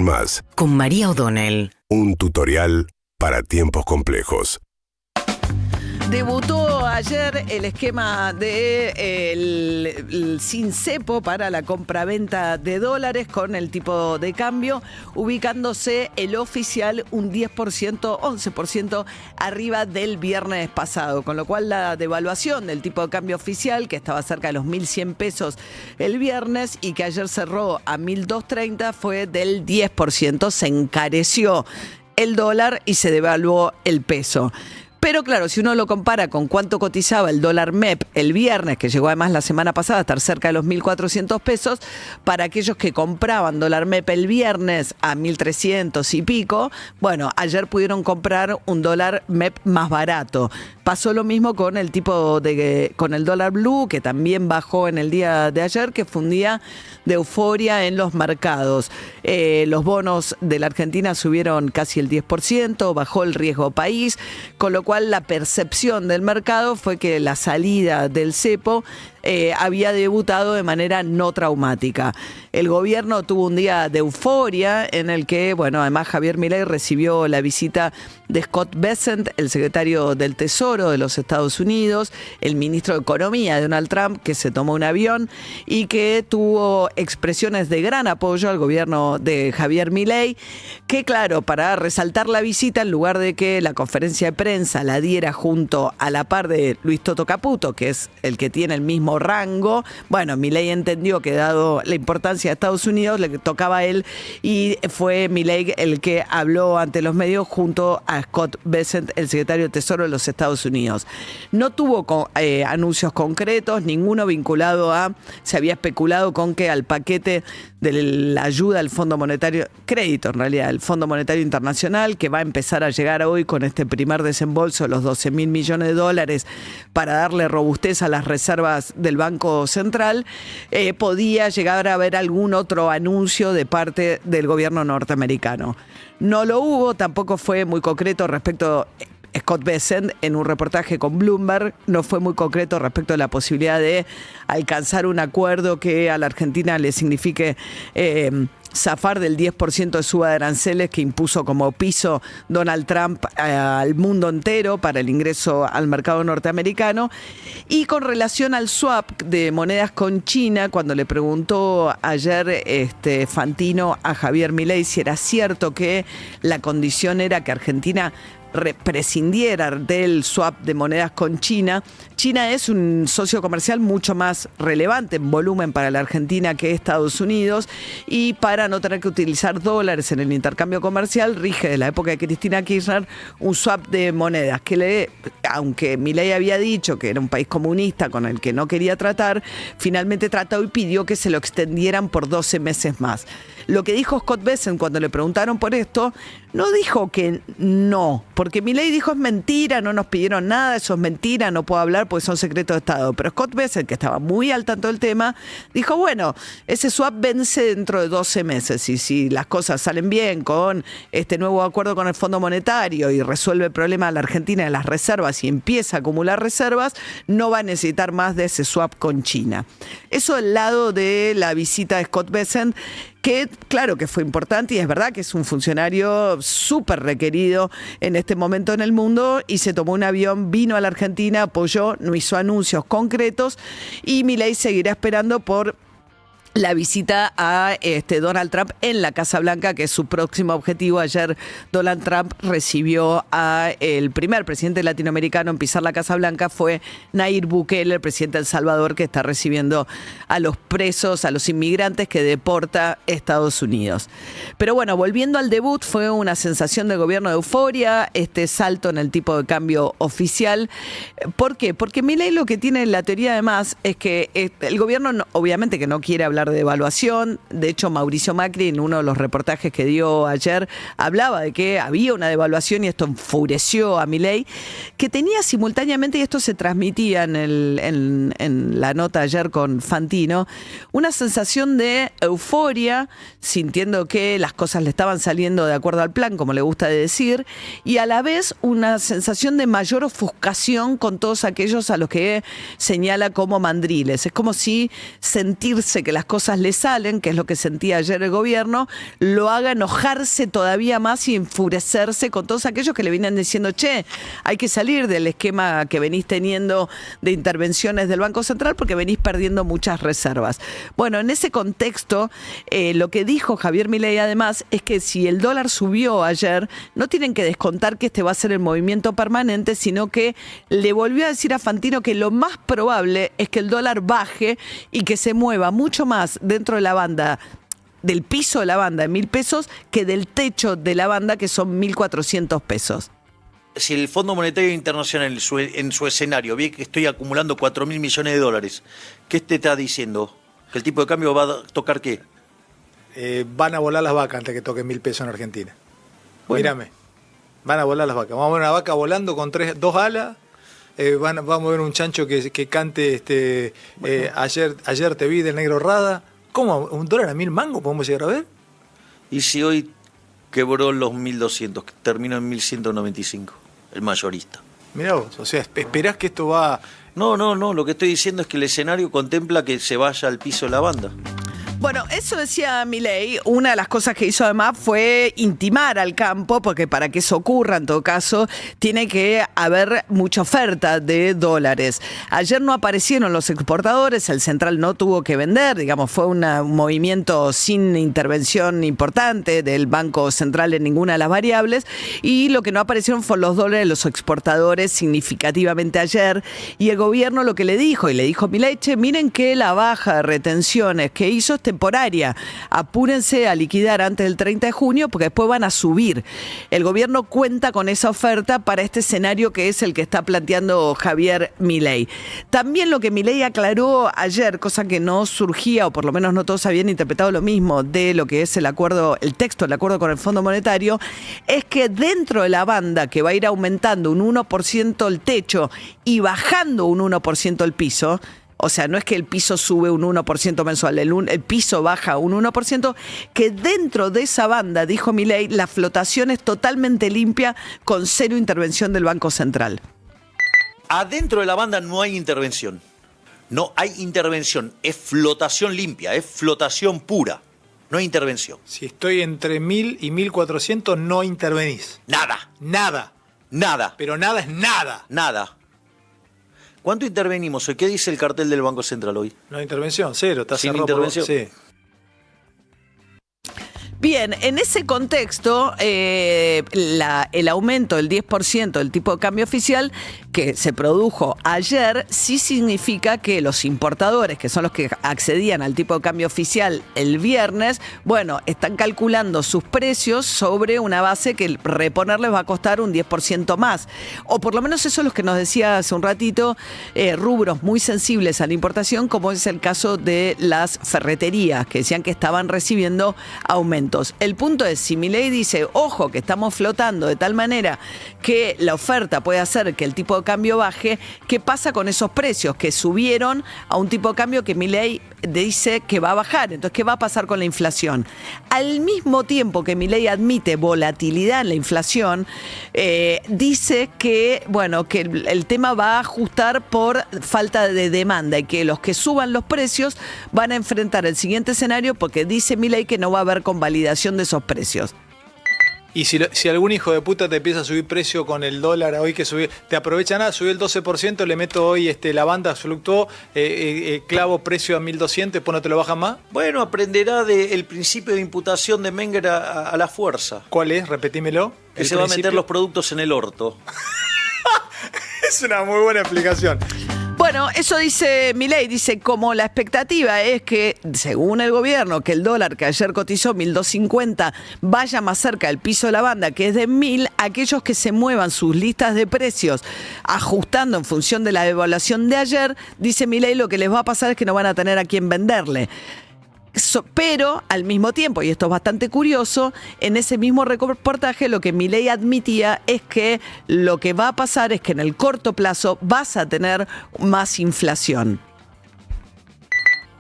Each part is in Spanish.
más. Con María O'Donnell. Un tutorial para tiempos complejos. Debutó ayer el esquema de el sin cepo para la compraventa de dólares con el tipo de cambio, ubicándose el oficial un 10%, 11% arriba del viernes pasado, con lo cual la devaluación del tipo de cambio oficial, que estaba cerca de los 1.100 pesos el viernes y que ayer cerró a 1.230, fue del 10%, se encareció el dólar y se devaluó el peso. Pero claro, si uno lo compara con cuánto cotizaba el dólar MEP el viernes, que llegó además la semana pasada a estar cerca de los 1.400 pesos, para aquellos que compraban dólar MEP el viernes a 1.300 y pico, bueno, ayer pudieron comprar un dólar MEP más barato. Pasó lo mismo con el con el dólar blue, que también bajó en el día de ayer, que fue un día de euforia en los mercados. Los bonos de la Argentina subieron casi el 10%, bajó el riesgo país, con lo cual la percepción del mercado fue que la salida del cepo había debutado de manera no traumática. El gobierno tuvo un día de euforia en el que, bueno, además Javier Milei recibió la visita de Scott Bessent, el secretario del Tesoro de los Estados Unidos, el ministro de Economía de Donald Trump, que se tomó un avión y que tuvo expresiones de gran apoyo al gobierno de Javier Milei, que claro, para resaltar la visita, en lugar de que la conferencia de prensa la diera junto a la par de Luis Toto Caputo, que es el que tiene el mismo rango, bueno, Milei entendió que dado la importancia de Estados Unidos, le tocaba a él y fue Milei el que habló ante los medios junto a Scott Bessent, el secretario de Tesoro de los Estados Unidos. No tuvo anuncios concretos, ninguno vinculado se había especulado con que al paquete de la ayuda al Fondo Monetario, crédito en realidad, el Fondo Monetario Internacional, que va a empezar a llegar hoy con este primer desembolso de los 12.000 millones de dólares para darle robustez a las reservas del Banco Central, podía llegar a haber algún otro anuncio de parte del gobierno norteamericano. No lo hubo, tampoco fue muy concreto respecto Scott Bessent en un reportaje con Bloomberg, no fue muy concreto respecto a la posibilidad de alcanzar un acuerdo que a la Argentina le signifique zafar del 10% de suba de aranceles que impuso como piso Donald Trump al mundo entero para el ingreso al mercado norteamericano. Y con relación al swap de monedas con China, cuando le preguntó ayer Fantino a Javier Milei si era cierto que la condición era que Argentina prescindiera del swap de monedas con China. China es un socio comercial mucho más relevante en volumen para la Argentina que Estados Unidos, y para no tener que utilizar dólares en el intercambio comercial rige de la época de Cristina Kirchner un swap de monedas que aunque Milei había dicho que era un país comunista con el que no quería tratar, finalmente trató y pidió que se lo extendieran por 12 meses más. Lo que dijo Scott Bessent cuando le preguntaron por esto, no dijo que no, porque Milei dijo es mentira, no nos pidieron nada, eso es mentira, no puedo hablar porque son secretos de Estado. Pero Scott Bessent, que estaba muy al tanto del tema, dijo, bueno, ese swap vence dentro de 12 meses y si las cosas salen bien con este nuevo acuerdo con el Fondo Monetario y resuelve el problema de la Argentina de las reservas y empieza a acumular reservas, no va a necesitar más de ese swap con China. Eso del lado de la visita de Scott Bessent, que claro que fue importante y es verdad que es un funcionario súper requerido en este momento en el mundo, y se tomó un avión, vino a la Argentina, apoyó, no hizo anuncios concretos, y Milei seguirá esperando por la visita a Donald Trump en la Casa Blanca, que es su próximo objetivo. Ayer Donald Trump recibió a el primer presidente latinoamericano en pisar la Casa Blanca, fue Nayib Bukele, el presidente de El Salvador, que está recibiendo a los presos, a los inmigrantes que deporta Estados Unidos. Pero bueno, volviendo al debut, fue una sensación de gobierno de euforia, este salto en el tipo de cambio oficial. ¿Por qué? Porque Milei lo que tiene en la teoría además es que el gobierno obviamente que no quiere hablar de devaluación. De hecho, Mauricio Macri, en uno de los reportajes que dio ayer, hablaba de que había una devaluación y esto enfureció a Milei, que tenía simultáneamente, y esto se transmitía en la nota ayer con Fantino, una sensación de euforia, sintiendo que las cosas le estaban saliendo de acuerdo al plan, como le gusta decir, y a la vez una sensación de mayor ofuscación con todos aquellos a los que señala como mandriles. Es como si sentirse que las cosas cosas le salen, que es lo que sentía ayer el gobierno, lo haga enojarse todavía más y enfurecerse con todos aquellos que le vienen diciendo, che, hay que salir del esquema que venís teniendo de intervenciones del Banco Central porque venís perdiendo muchas reservas. Bueno, en ese contexto, lo que dijo Javier Milei además es que si el dólar subió ayer, no tienen que descontar que este va a ser el movimiento permanente, sino que le volvió a decir a Fantino que lo más probable es que el dólar baje y que se mueva mucho más dentro de la banda, del piso de la banda de 1.000 pesos, que del techo de la banda, que son 1.400 pesos. Si el Fondo Monetario Internacional en su escenario ve que estoy acumulando 4.000 millones de dólares, ¿qué te está diciendo? ¿Que el tipo de cambio va a tocar qué? Van a volar las vacas antes que toquen 1.000 pesos en Argentina. Bueno. Mírame, van a volar las vacas. Vamos a ver una vaca volando con dos alas. Vamos a ver un chancho que cante bueno. Ayer te vi del Negro Rada. ¿Cómo? ¿$1 a 1.000 mangos podemos llegar a ver? ¿Y si hoy quebró los 1.200, que terminó en 1.195, el mayorista? Mirá vos, o sea, esperás que esto va... No, lo que estoy diciendo es que el escenario contempla que se vaya al piso de la banda. Bueno, eso decía Milei. Una de las cosas que hizo además fue intimar al campo, porque para que eso ocurra, en todo caso, tiene que haber mucha oferta de dólares. Ayer no aparecieron los exportadores, el central no tuvo que vender, digamos, fue un movimiento sin intervención importante del Banco Central en ninguna de las variables, y lo que no aparecieron fueron los dólares de los exportadores significativamente ayer, y el gobierno lo que le dijo Milei, che, miren que la baja de retenciones que hizo es temporaria, apúrense a liquidar antes del 30 de junio porque después van a subir. El gobierno cuenta con esa oferta para este escenario que es el que está planteando Javier Milei. También lo que Milei aclaró ayer, cosa que no surgía, o por lo menos no todos habían interpretado lo mismo de lo que es el acuerdo, el texto del acuerdo con el Fondo Monetario, es que dentro de la banda que va a ir aumentando un 1% el techo y bajando un 1% el piso, o sea, no es que el piso sube un 1% mensual, el piso baja un 1%, que dentro de esa banda, dijo Milei, la flotación es totalmente limpia con cero intervención del Banco Central. Adentro de la banda no hay intervención. No hay intervención, es flotación limpia, es flotación pura. No hay intervención. Si estoy entre 1.000 y 1.400, no intervenís. Nada. Nada. Pero nada es nada. Nada. ¿Cuánto intervenimos hoy? ¿Qué dice el cartel del Banco Central hoy? No hay intervención, cero. Está sin cerrado intervención. Sí. Bien, en ese contexto, el aumento del 10% del tipo de cambio oficial que se produjo ayer sí significa que los importadores, que son los que accedían al tipo de cambio oficial el viernes, bueno, están calculando sus precios sobre una base que reponerles va a costar un 10% más. O por lo menos eso es lo que nos decía hace un ratito, rubros muy sensibles a la importación, como es el caso de las ferreterías, que decían que estaban recibiendo aumentos. El punto es, si Milei dice, ojo, que estamos flotando de tal manera que la oferta puede hacer que el tipo de cambio baje, ¿qué pasa con esos precios que subieron a un tipo de cambio que Milei dice que va a bajar? Entonces, ¿qué va a pasar con la inflación? Al mismo tiempo que Milei admite volatilidad en la inflación, dice que, bueno, que el tema va a ajustar por falta de demanda y que los que suban los precios van a enfrentar el siguiente escenario porque dice Milei que no va a haber convalidación de esos precios. Y si algún hijo de puta te empieza a subir precio con el dólar hoy que subió, te aprovechan, subí el 12%, le meto hoy la banda fluctuó, clavo precio a 1.200, después no te lo bajan más. Bueno, aprenderá del principio de imputación de Menger a la fuerza. ¿Cuál es? Repetímelo. Que se va a meter los productos en el orto. Es una muy buena explicación. Bueno, eso dice Milei, dice como la expectativa es que, según el gobierno, que el dólar que ayer cotizó 1.250 vaya más cerca del piso de la banda, que es de 1.000, aquellos que se muevan sus listas de precios ajustando en función de la devaluación de ayer, dice Milei, lo que les va a pasar es que no van a tener a quién venderle. Pero al mismo tiempo, y esto es bastante curioso, en ese mismo reportaje lo que Milei admitía es que lo que va a pasar es que en el corto plazo vas a tener más inflación.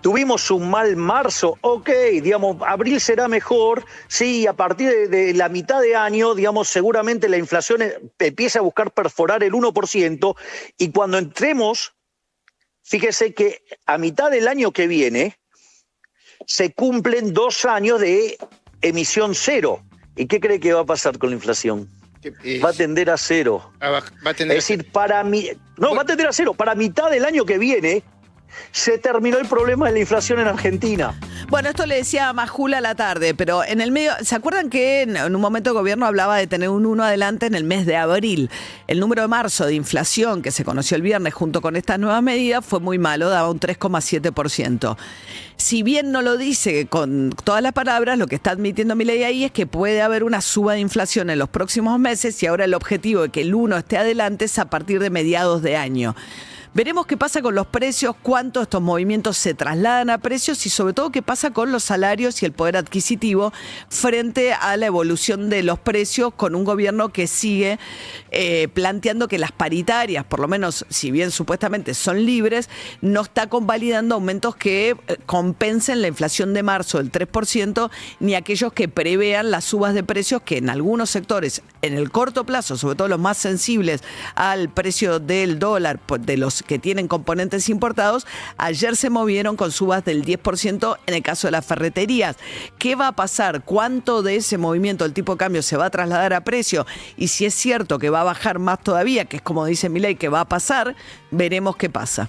Tuvimos un mal marzo, ok, digamos, abril será mejor, sí, a partir de la mitad de año, digamos, seguramente la inflación empieza a buscar perforar el 1%, y cuando entremos, fíjese que a mitad del año que viene, se cumplen 2 años de emisión cero. ¿Y qué cree que va a pasar con la inflación? Va a tender a cero. Va a tender es decir, va a tender a cero. Para mitad del año que viene se terminó el problema de la inflación en Argentina. Bueno, esto le decía a Majula a la tarde, pero en el medio, ¿se acuerdan que en un momento el gobierno hablaba de tener un 1 adelante en el mes de abril? El número de marzo de inflación que se conoció el viernes junto con estas nuevas medidas fue muy malo, daba un 3,7%. Si bien no lo dice con todas las palabras, lo que está admitiendo Milei ahí es que puede haber una suba de inflación en los próximos meses y ahora el objetivo de que el 1 esté adelante es a partir de mediados de año. Veremos qué pasa con los precios, cuánto estos movimientos se trasladan a precios y sobre todo qué pasa con los salarios y el poder adquisitivo frente a la evolución de los precios con un gobierno que sigue planteando que las paritarias, por lo menos si bien supuestamente son libres, no está convalidando aumentos que compensen la inflación de marzo del 3%, ni aquellos que prevean las subas de precios que en algunos sectores, en el corto plazo, sobre todo los más sensibles al precio del dólar, de los que tienen componentes importados, ayer se movieron con subas del 10% en el caso de las ferreterías. ¿Qué va a pasar? ¿Cuánto de ese movimiento del tipo de cambio se va a trasladar a precio? Y si es cierto que va a bajar más todavía, que es como dice Milei que va a pasar, veremos qué pasa.